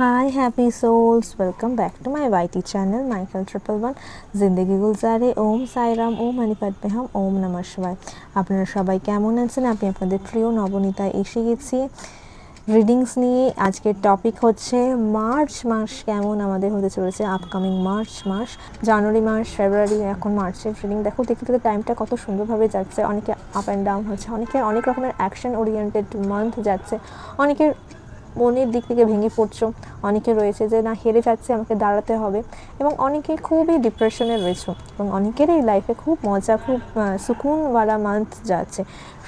Hi happy souls, welcome back to my YT channel Michael 111 जिंदगी गुलजारे ओम साईराम ओम हनीपत में हम ओम नमः शिवाय। আপনারা সবাই কেমন আছেন? আমি আপনাদের প্রিয় নবনীতা এসে গেছি রিডিংস নিয়ে। আজকের টপিক হচ্ছে মার্চ মাস কেমন আমাদের হতে চলেছে। আপকামিং মার্চ মাস, জানুয়ারি মাস, ফেব্রুয়ারি, এখন মার্চের রিডিং দেখো। দেখতে দেখতে টাইমটা কত সুন্দরভাবে যাচ্ছে। অনেকে আপ অ্যান্ড ডাউন হচ্ছে, অনেকের অনেক রকমের অ্যাকশন ওরিয়েন্টেড মান্থ যাচ্ছে, অনেকের মনের দিক থেকে ভেঙে পড়ছো, অনেকে রয়েছে যে না হেরে যাচ্ছে, আমাকে দাঁড়াতে হবে, এবং অনেকে খুবই ডিপ্রেশনে রয়েছে, এবং অনেকেরই লাইফে খুব মজা, খুব সুকুনওয়ালা মান্থ যাচ্ছে।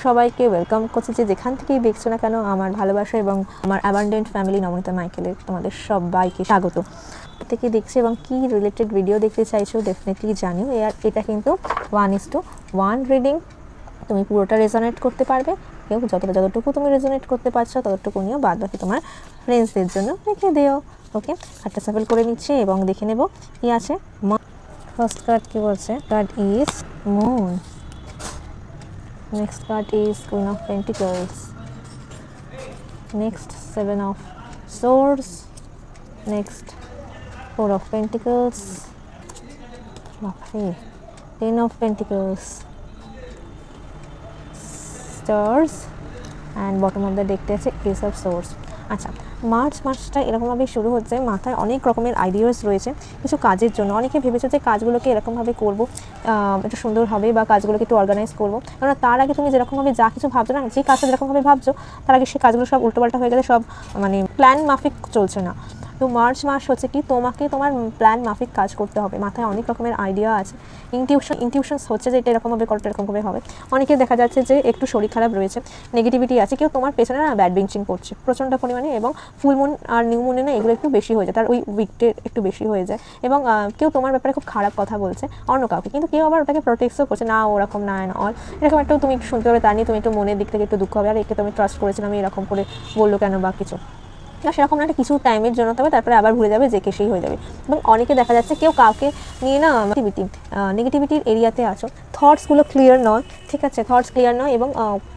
সবাইকে ওয়েলকাম করছি, যে যেখান থেকেই দেখছো না কেন আমার ভালোবাসা এবং আমার অ্যাবান্ডেন্ট ফ্যামিলি নবনীতা মাইকেলের তোমাদের সবাইকে স্বাগত। থেকে দেখছি এবং কি রিলেটেড ভিডিও দেখতে চাইছো ডেফিনেটলি জানিও। এটা কিন্তু 1:1 রিডিং, তুমি পুরোটা রেজোনেট করতে পারবে, কেউ যতটুকু তুমি রেজোনেট করতে পারছো ততটুকু নিয়েও, বাদ বাকি তোমার ফ্রেন্ডসদের জন্য রেখে দিও। ওকে, কার্ডটা সাফল করে নিচ্ছি এবং দেখে নেব কি আছে। ফার্স্ট কার্ড কি বলছে? Card is moon, next card is queen of pentacles, next 7 of swords, next 4 of pentacles, 10 of pentacles, stars, and bottom of the দেখতে আছে এস অফ সোর্স। আচ্ছা, মার্চ মাসটা এরকমভাবেই শুরু হচ্ছে। মাথায় অনেক রকমের আইডিয়াস রয়েছে কিছু কাজের জন্য। অনেকে ভেবেছো যে কাজগুলোকে এরকমভাবে করবো, একটু সুন্দর হবে, বা কাজগুলোকে একটু অর্গানাইজ করবো। কারণ তার আগে তুমি যেরকমভাবে যা কিছু ভাবছো না, যে কাজটা যেরকমভাবে ভাবছো, তার আগে সেই কাজগুলো সব উল্টোপাল্টা হয়ে গেলে, সব মানে প্ল্যান মাফিক চলছে না। তো মার্চ মাস হচ্ছে কি, তোমাকে তোমার প্ল্যান মাফিক কাজ করতে হবে। মাথায় অনেক রকমের আইডিয়া আছে, ইনটিউশনস হচ্ছে যে এটা এরকমভাবে করতে এরকমভাবে হবে। অনেকে দেখা যাচ্ছে যে একটু শরীর খারাপ রয়েছে, নেগেটিভিটি আছে, কেউ তোমার পেছনে না ব্যাড বিঞ্চিং করছে প্রচণ্ড পরিমাণে, এবং ফুল মুন আর নিউ মুনে না এগুলো একটু বেশি হয়ে যায়, তার ওই উইকটে একটু বেশি হয়ে যায়, এবং কেউ তোমার ব্যাপারে খুব খারাপ কথা বলছে অন্য কাউকে, কিন্তু কেউ আবার ওটাকে প্রোটেক্টও করছে, না ওরকম না অল এরকম একটু তুমি শুনতে পাবে, তার নিয়ে তুমি একটু মনের দিক থেকে একটু দুঃখ হবে, আর একে তুমি ট্রাস্ট করেছিলাম, আমি এরকম করে বললো কেন বা কিছু না, সেরকম না, একটা কিছু টাইমের জন্য তবে তারপরে আবার ভুলে যাবে, যে কে সেই হয়ে যাবে। এবং অনেকে দেখা যাচ্ছে কেউ কাউকে নিয়ে না নেগেটিভিটির এরিয়াতে আছো, থটসগুলো ক্লিয়ার নয়, ঠিক আছে, থটস ক্লিয়ার নয়, এবং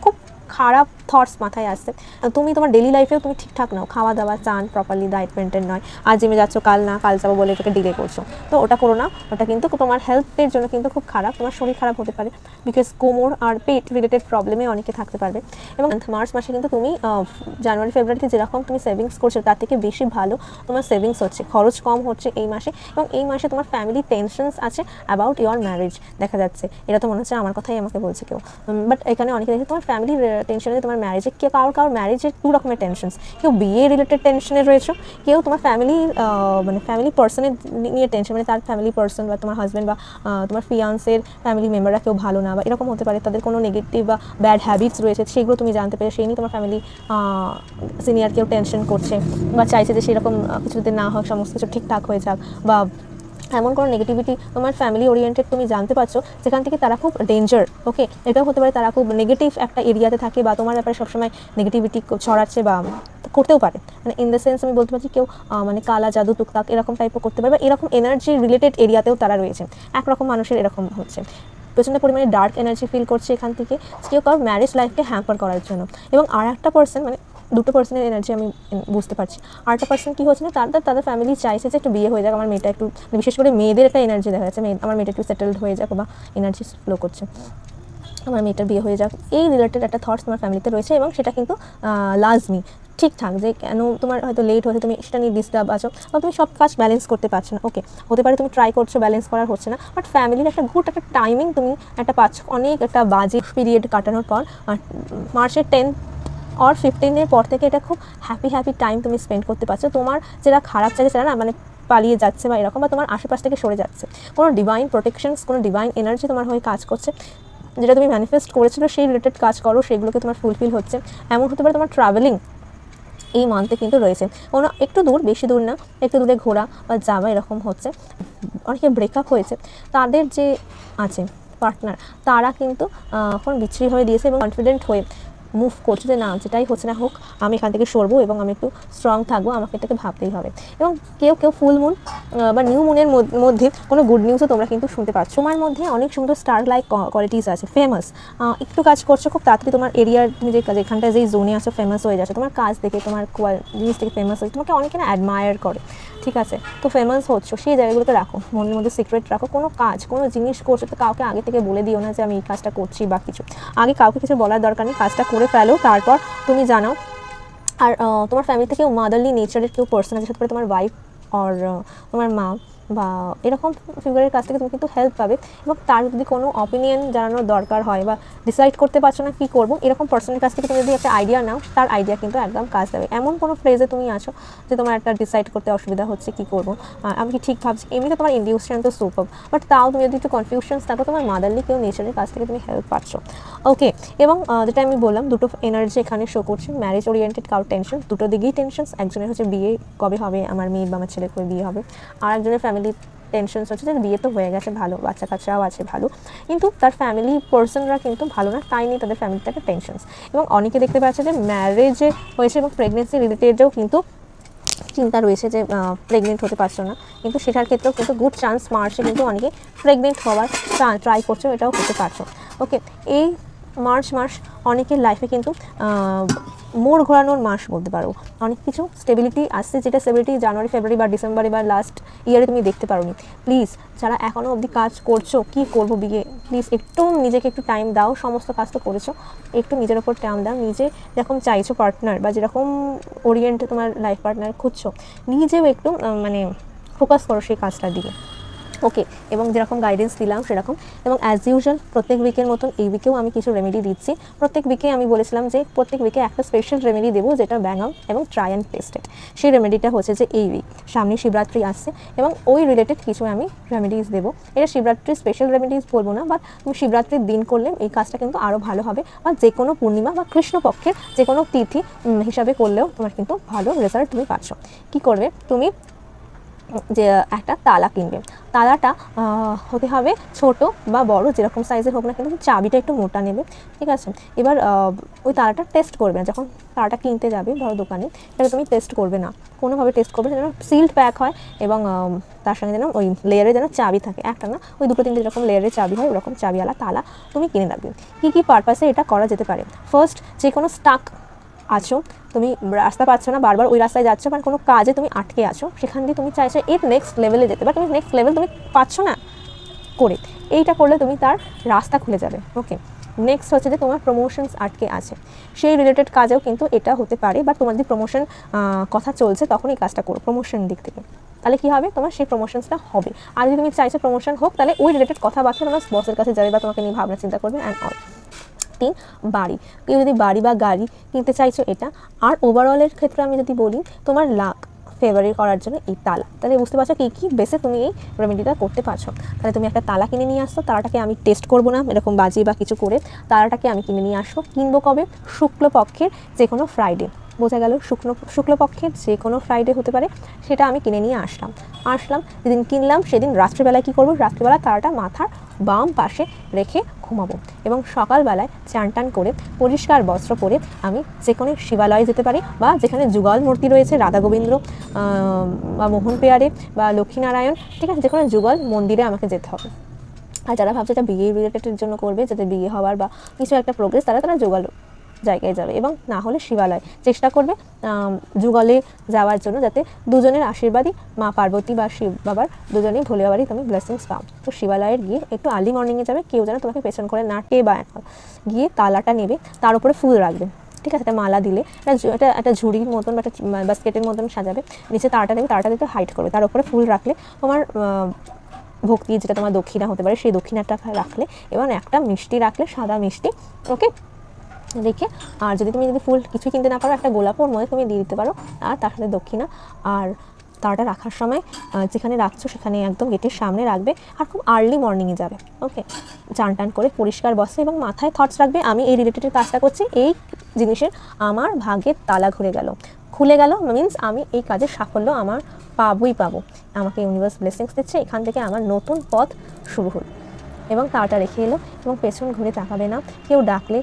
খুব খারাপ থটস মাথায় আসছে। তুমি তোমার ডেলি লাইফেও তুমি ঠিকঠাক নাও, খাওয়া দাওয়া, চান প্রপারলি, ডায়েট মেনটেন নয়, আজ জিমে যাচ্ছ, কাল না, কাল যাবো বলে এটাকে ডিলে করছো, তো ওটা করো না। ওটা কিন্তু তোমার হেলথের জন্য কিন্তু খুব খারাপ, তোমার শরীর খারাপ হতে পারে, বিকজ কোমর আর পেট রিলেটেড প্রবলেমে অনেকে থাকতে পারবে। এবং মার্চ মাসে কিন্তু তুমি জানুয়ারি ফেব্রুয়ারিতে যেরকম তুমি সেভিংস করছো তার থেকে বেশি ভালো তোমার সেভিংস হচ্ছে, খরচ কম হচ্ছে এই মাসে। এবং এই মাসে তোমার ফ্যামিলি টেনশনস আছে অ্যাবাউট ইয়োর ম্যারেজ দেখা যাচ্ছে। এটা তো মনে হচ্ছে আমার কথাই আমাকে বলছে কেউ, বাট এখানে অনেকে দেখে তোমার ফ্যামিলির টেনশনে, তোমার ম্যারেজে কারোর ম্যারেজের 2 রকমের টেনশনস, কেউ বিয়ে রিলেটেড টেনশনে রয়েছে, কেউ তোমার ফ্যামিলি পার্সনের নিয়ে টেনশন, মানে তার ফ্যামিলি পার্সন বা তোমার হাজব্যান্ড বা তোমার ফিয়ান্সের ফ্যামিলি মেম্বাররা কেউ ভালো না, বা এরকম হতে পারে, তাদের কোনো নেগেটিভ বা ব্যাড হ্যাবিটস রয়েছে, সেগুলো তুমি জানতে পেরে সেই নিয়ে তোমার ফ্যামিলি সিনিয়র কেউ টেনশন করছে, বা চাইছে যে সেরকম কিছু যদি না হয়, সমস্ত কিছু ঠিকঠাক হয়ে যাক, বা এমন কোনো নেগেটিভিটি তোমার ফ্যামিলি ওরিয়েন্টেড তুমি জানতে পারছো যেখান থেকে তারা খুব ডেঞ্জার। ওকে, এটাও হতে পারে তারা খুব নেগেটিভ একটা এরিয়াতে থাকে, বা তোমার ব্যাপারে সবসময় নেগেটিভিটি ছড়াচ্ছে, বা করতেও পারে, মানে ইন দ্য সেন্স আমি বলতে পারছি কেউ মানে কালা জাদু টুকটাক এরকম টাইপও করতে পারে, বা এরকম এনার্জি রিলেটেড এরিয়াতেও তারা রয়েছে। একরকম মানুষের এরকম হচ্ছে, প্রচণ্ড পরিমাণে ডার্ক এনার্জি ফিল করছে এখান থেকে, কেউ কারোর ম্যারেজ লাইফকে হ্যাম্পার করার জন্য। এবং আর একটা পার্সন, মানে দুটো পার্সনের এনার্জি আমি বুঝতে পারছি। আরেকটা পার্সন কী হচ্ছে না, তাদের ফ্যামিলি চাইছে যে একটু বিয়ে হয়ে যাক, আমার মেয়েটা একটু, বিশেষ করে মেয়েদের একটা এনার্জি দেখা যাচ্ছে, আমার মেয়েটা একটু সেটেলড হয়ে যাক, বা এনার্জি ফ্লো করছে, আমার মেয়েটার বিয়ে হয়ে যাক, এই রিলেটেড একটা থটস তোমার ফ্যামিলিতে রয়েছে। এবং সেটা কিন্তু লাজমি ঠিকঠাক, যে কেন তোমার হয়তো লেট হচ্ছে, তুমি সেটা নিয়ে ডিস্টার্ব আছো, বা তুমি সব কাজ ব্যালেন্স করতে পারছো না। ওকে, হতে পারে তুমি ট্রাই করছো, ব্যালেন্স করার হচ্ছে না, বাট ফ্যামিলির একটা গুড একটা টাইমিং তুমি একটা পাচ্ছ, অনেক একটা বাজে পিরিয়ড কাটানোর পর। মার্চের 10 আর 15 পর থেকে এটা খুব হ্যাপি টাইম তুমি স্পেন্ড করতে পারছো। তোমার যেটা খারাপ চাইছে সেটা না মানে পালিয়ে যাচ্ছে বা এরকম, বা তোমার আশেপাশ থেকে সরে যাচ্ছে, কোনো ডিভাইন প্রোটেকশনস, কোনো ডিভাইন এনার্জি তোমার হয়ে কাজ করছে, যেটা তুমি ম্যানিফেস্ট করেছিল সেই রিলেটেড কাজ করো, সেগুলোকে তোমার ফুলফিল হচ্ছে। এমন হতে পারে তোমার ট্রাভেলিং এই মান্থে কিন্তু রয়েছে, কোনো একটু দূর, বেশি দূর না, একটু দূরে ঘোরা বা যাওয়া এরকম হচ্ছে। অনেকে ব্রেকআপ হয়েছে, তাদের যে আছে পার্টনার, তারা কিন্তু এখন বিচ্ছিরি হয়ে দিয়েছে, এবং কনফিডেন্ট হয়ে মুভ করছো যে না যেটাই হচ্ছে না হোক আমি এখান থেকে সরবো এবং আমি একটু স্ট্রং থাকবো, আমাকে এটাকে ভাবতেই হবে। এবং কেউ ফুল মুন বা নিউ মুনের মধ্যে কোনো গুড নিউজও তোমরা কিন্তু শুনতে পাচ্ছ। তোমার মধ্যে অনেক সুন্দর স্টার লাইক কোয়ালিটিস আছে, ফেমাস, একটু কাজ করছো খুব তাড়াতাড়ি তোমার এরিয়ার, তুমি যেখানটায় যেই জোনে আছো ফেমাস হয়ে যাচ্ছে, তোমার কাজ দেখে তোমার জিনিস থেকে ফেমাস হচ্ছে, তোমাকে অনেকে না অ্যাডমায়ার করে, ঠিক আছে? তো ফেমাস হচ্ছ, সেই জায়গাগুলোকে রাখো, মনের মধ্যে সিক্রেট রাখো। কোনো কাজ কোনো জিনিস করছো তো কাউকে আগে থেকে বলে দিও না যে আমি এই কাজটা করছি বা কিছু, আগে কাউকে কিছু বলার দরকার নেই, কাজটা করে ফেলো, তারপর তুমি জানাও। আর তোমার ফ্যামিলি থেকে মাদারলি নেচারের কেউ পার্সন আছে, সাথে করে তোমার ওয়াইফ আর তোমার মা বা এরকম ফিগারের কাছ থেকে তুমি কিন্তু হেল্প পাবে। এবং তার যদি কোনো অপিনিয়ন জানানোর দরকার হয় বা ডিসাইড করতে পারছো না কী করবো, এরকম পার্সনের কাছ থেকে তুমি যদি একটা আইডিয়া নাও, তার আইডিয়া কিন্তু একদম কাজ দেবে। এমন কোনো ফ্রেজে তুমি আছো যে তোমার একটা ডিসাইড করতে অসুবিধা হচ্ছে কী করবো, আমি কি ঠিক ভাবছি, এমনিতে তোমার ইনটিউশন তো সুপার, বাট তাও তুমি যদি একটু কনফিউশনস থাকো, তোমার মাদারলি কেউ নেচারের কাছ থেকে তুমি হেল্প পাচ্ছ। ওকে, এবং যেটা আমি বললাম দুটো এনার্জি এখানে শো করছে, ম্যারেজ ওরিয়েন্টেড কারোর টেনশন, দুটো দিকেই টেনশনস। একজনের হচ্ছে বিয়ে কবে হবে, আমার মেয়ে বা আমার ছেলের করে বিয়ে হবে, আর একজনের ফ্যামিলি টেনশনস হচ্ছে যে বিয়ে তো হয়ে গেছে ভালো, বাচ্চা কাচ্চাও আছে ভালো, কিন্তু তার ফ্যামিলি পার্সনরা কিন্তু ভালো না, তাই নিয়ে তাদের ফ্যামিলিতে একটা টেনশনস। এবং অনেকে দেখতে পাচ্ছে যে ম্যারেজে হয়েছে এবং প্রেগনেন্সি রিলেটেডও কিন্তু চিন্তা রয়েছে যে প্রেগনেন্ট হতে পারছো না, কিন্তু সেটার ক্ষেত্রেও কিন্তু গুড চান্স মার্চে কিন্তু অনেকে প্রেগনেন্ট হওয়ার ট্রাই করছো, এটাও হতে পারছো। ওকে, এই মার্চ মাস অনেকের লাইফে কিন্তু মোড় ঘোরানোর মাস বলতে পারো, অনেক কিছু স্টেবিলিটি আসছে, যেটা স্টেবিলিটি জানুয়ারি ফেব্রুয়ারি বা ডিসেম্বরে বা লাস্ট ইয়ারে তুমি দেখতে পারোনি। প্লিজ যারা এখনও অবধি কাজ করছো, কি করবো বিয়ে, প্লিজ একটু নিজেকে একটু টাইম দাও, সমস্ত কাজ তো করেছো, একটু নিজের ওপর টাইম দাও, নিজে যেরকম চাইছো পার্টনার বা যেরকম ওরিয়েন্টে তোমার লাইফ পার্টনার খুঁজছো, নিজেও একটু মানে ফোকাস করো সেই কাজটার দিকে। ওকে, এবং যেরকম গাইডেন্স দিলাম সেরকম, এবং অ্যাজ ইউজুয়াল প্রত্যেক উইকের মতন এই উইকেও আমি কিছু রেমেডি দিচ্ছি। প্রত্যেক উইকে আমি বলেছিলাম যে প্রত্যেক উইকে একটা স্পেশাল রেমেডি দেবো, যেটা ব্যাঙাম এবং ট্রাই অ্যান্ড টেস্টেড। সেই রেমেডিটা হচ্ছে যে এই উইক সামনে শিবরাত্রি আসছে এবং ওই রিলেটেড কিছু আমি রেমেডিস দেবো। এটা শিবরাত্রির স্পেশাল রেমেডিস বলবো না, বাট তুমি শিবরাত্রির দিন করলে এই কাজটা কিন্তু আরও ভালো হবে, বা যে কোনো পূর্ণিমা বা কৃষ্ণপক্ষের যে কোনো তিথি হিসাবে করলেও তোমার কিন্তু ভালো রেজাল্ট তুমি পাচ্ছ। কী করবে, তুমি যে একটা তালা কিনবে, তালাটা হতে হবে ছোট বা বড় যেরকম সাইজের হোক না, কিন্তু চাবিটা একটু মোটা নেবে, ঠিক আছে? এবার ওই তালাটা টেস্ট করবে না, যখন তালাটা কিনতে যাবে ধরো দোকানে, এটাকে তুমি টেস্ট করবে না, কোনোভাবে টেস্ট করবে যেন সিল্ড প্যাক হয় এবং তার সঙ্গে যেন ওই লেয়ারে যেন চাবি থাকে, একটা না ওই দুটো তিনটে যেরকম লেয়ারের চাবি হয় ওরকম চাবিওয়ালা তালা তুমি কিনে রাখবে। কী পারপাসে এটা করা যেতে পারে, ফার্স্ট যে কোনো স্টাক আছো, তুমি রাস্তা পাচ্ছ না, বারবার ওই রাস্তায় যাচ্ছ, মানে কোনো কাজে তুমি আটকে আছো, সেখান দিয়ে তুমি চাইছো এর নেক্সট লেভেলে যেতে, বা তুমি নেক্সট লেভেল তুমি পাচ্ছ না করে, এইটা করলে তুমি তার রাস্তা খুলে যাবে। ওকে, নেক্সট হচ্ছে যে তোমার প্রমোশনস আটকে আছে, সেই রিলেটেড কাজেও কিন্তু এটা হতে পারে, বা তোমার যদি প্রমোশন কথা চলছে তখন এই কাজটা করো প্রমোশন দিক থেকে, তাহলে কী হবে, তোমার সেই প্রমোশনসটা হবে। আর যদি তুমি চাইছো প্রমোশন হোক, তাহলে ওই রিলেটেড কথাবার্তা তোমার বসের কাছে যাবে বা তোমাকে নিয়ে ভাবনা চিন্তা করবে অ্যান্ড অল। বাড়ি, কেউ যদি বাড়ি বা গাড়ি কিনতে চাইছো এটা। আর ওভারঅলের ক্ষেত্রে আমি যদি বলি, তোমার লাক ফেভারি করার জন্য এই তালা, তাহলে বুঝতে পারছো কী কী বেসে তুমি এই রেমেডিটা করতে পারছো। তাহলে তুমি একটা তালা কিনে নিয়ে আসছো, তালাটাকে আমি টেস্ট করবো না এরকম বাজিয়ে বা কিছু করে, তালাটাকে আমি কিনে নিয়ে আসবো। কিনবো কবে, শুক্লপক্ষের যে কোনো ফ্রাইডে, বোঝা গেল, শুক্লপক্ষের যে কোনো ফ্রাইডে হতে পারে, সেটা আমি কিনে নিয়ে আসলাম। যেদিন কিনলাম সেদিন রাত্রিবেলায় কী করবো, রাত্রিবেলা তারাটা মাথার বাম পাশে রেখে ঘুমাবো এবং সকালবেলায় চান টান করে পরিষ্কার বস্ত্র পরে আমি যে কোনো শিবালয়ে যেতে পারি, বা যেখানে যুগল মূর্তি রয়েছে রাধা গোবিন্দ বা মোহন পেয়ারে বা লক্ষ্মীনারায়ণ, ঠিক আছে, যে কোনো যুগল মন্দিরে আমাকে যেতে হবে। আর যারা ভাবছে এটা বিয়ে রিলেটেডের জন্য করবে, যাতে বিয়ে হওয়ার বা কিছু একটা প্রোগ্রেস, তারা যুগল জায়গায় যাবে, এবং না হলে শিবালয় চেষ্টা করবে যুগলে যাওয়ার জন্য, যাতে দুজনের আশীর্বাদই মা পার্বতী বা শিব বাবার দুজনেই ভোলে বাবারই তুমি ব্লেসিংস পাও। তো শিবালয়ের গিয়ে একটু আর্লি মর্নিংয়ে যাবে, কেউ যেন তোমাকে পেছন করে না টেবা, গিয়ে তালাটা নেবে, তার উপরে ফুল রাখবে, ঠিক আছে, একটা মালা দিলে এটা একটা ঝুড়ির মতন বা একটা বাস্কেটের মতন সাজাবে, নিচে তারাটা নেবে, তারাটা দিতে হাইট করবে, তার উপরে ফুল রাখলে তোমার ভক্তি যেটা তোমার দক্ষিণা হতে পারে সেই দক্ষিণাটা রাখলে, এবং একটা মিষ্টি রাখলে, সাদা মিষ্টি, ওকে রেখে, আর যদি ফুল কিছু কিনতে না পারো, একটা গোলাপের মধ্যে তুমি দিয়ে দিতে পারো, আর তার সাথে দক্ষিণা। আর তারাটা রাখার সময় যেখানে রাখছো সেখানে একদম গেটের সামনে রাখবে, আর খুব আর্লি মর্নিংয়ে যাবে। ওকে, চান টান করে পরিষ্কার বসে এবং মাথায় থটস রাখবে, আমি এই রিলেটেড কাজটা করছি, এই জিনিসের আমার ভাগ্যের তালা খুলে গেল, মিনস আমি এই কাজের সাফল্য আমার পাবো, আমাকে ইউনিভার্স ব্লেসিংস দিচ্ছে, এখান থেকে আমার নতুন পথ শুরু হলো। এবং তারটা রেখে এলো এবং পেছন ঘুরে তাকাবে না, কেউ ডাকলে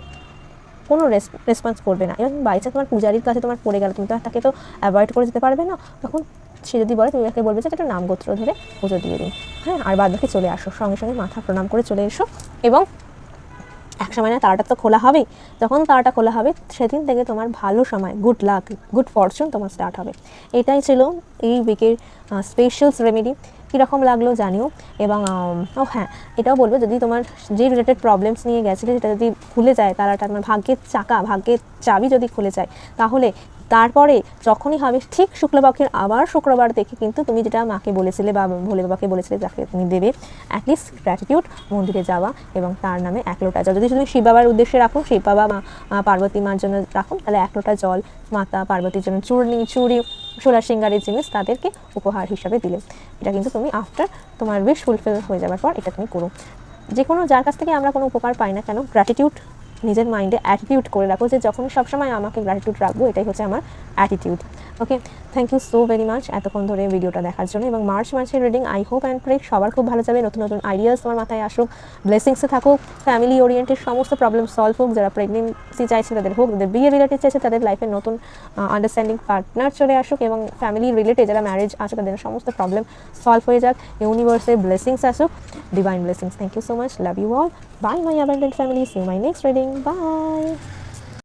কোনো রেসপন্স করবে না। এবং বাইচান্স তোমার পূজারির কাছে তোমার পড়ে গেল, তুমি তো তাকে তো অ্যাভয়েড করে যেতে পারবে না, তখন সে যদি বলে তুমি তাকে বলবে যে একটা নাম গোত্র ধরে পুজো দিয়ে দিন, হ্যাঁ, আর বাদ বাকি চলে আসো, সঙ্গে সঙ্গে মাথা প্রণাম করে চলে এসো। এবং এক সময় না তারাটা তো খোলা হবেই, যখন তারাটা খোলা হবে সেদিন থেকে তোমার ভালো সময়, গুড লাক, গুড ফরচুন তোমার স্টার্ট হবে। এটাই ছিল এই উইকের স্পেশালস রেমেডি। কীরকম লাগলো জানিও। এবং ও হ্যাঁ, এটাও বলবো, যদি তোমার যে রিলেটেড প্রবলেমস নিয়ে গেছিলে সেটা যদি খুলে যায়, তারাটা তোমার ভাগ্যের চাকা, ভাগ্যের চাবি যদি খুলে যায়, তাহলে তারপরে যখনই হবে ঠিক শুক্লপক্ষের আবার শুক্রবার দেখে কিন্তু তুমি যেটা মাকে বলেছিলে বা ভোলে বাবাকে বলেছিলে যাকে তুমি দেবে, অ্যাটলিস্ট গ্র্যাটিটিউড, মন্দিরে যাওয়া এবং তার নামে 1 লোটা জল, যদি তুমি শিব বাবার উদ্দেশ্যে রাখো, শিব বাবা মা পার্বতী মার জন্য রাখো, তাহলে 1 লোটা জল মাতা পার্বতীর জন্য চূর্ণি, চুড়ি, 16 সিঙ্গারের জিনিস তাদেরকে উপহার হিসাবে দিলে। এটা কিন্তু তুমি আফটার তোমার উইশ ফুলফিল হয়ে যাওয়ার পর এটা তুমি করো। যে কোনো যার কাছ থেকে আমরা কোনো উপকার পাই না কেন, গ্র্যাটিটিউড নিজের মাইন্ডে অ্যাটিটিউড করে রাখো যে যখন সবসময় আমাকে গ্র্যাটিটিউড রাখবো, এটাই হচ্ছে আমার attitude. Okay, thank you so very much এতক্ষণ ধরে ভিডিওটা দেখার জন্য। এবং মার্চ মাসের reading I hope and pray সবার খুব ভালো যাবে, নতুন নতুন আইডিয়াস তোমার মাথায় আসুক, ব্লেসিংসে থাকুক, ফ্যামিলি ওরিয়েন্টেড সমস্ত প্রবলেম সলভ হোক, যারা প্রেগনেন্সি চাইছে তাদের হোক, যাদের বিয়ে রিলেটেড চাইছে তাদের লাইফে নতুন আন্ডারস্ট্যান্ডিং পার্টনার চলে আসুক, এবং ফ্যামিলি রিলেটেড যারা ম্যারেজ আছে তাদের সমস্ত প্রবলেম সলভ হয়ে যাক, ইউনিভার্সের ব্লেসিংস আসুক, divine blessings. Thank you so much, love you all, bye my abundant family, see you my next reading, by.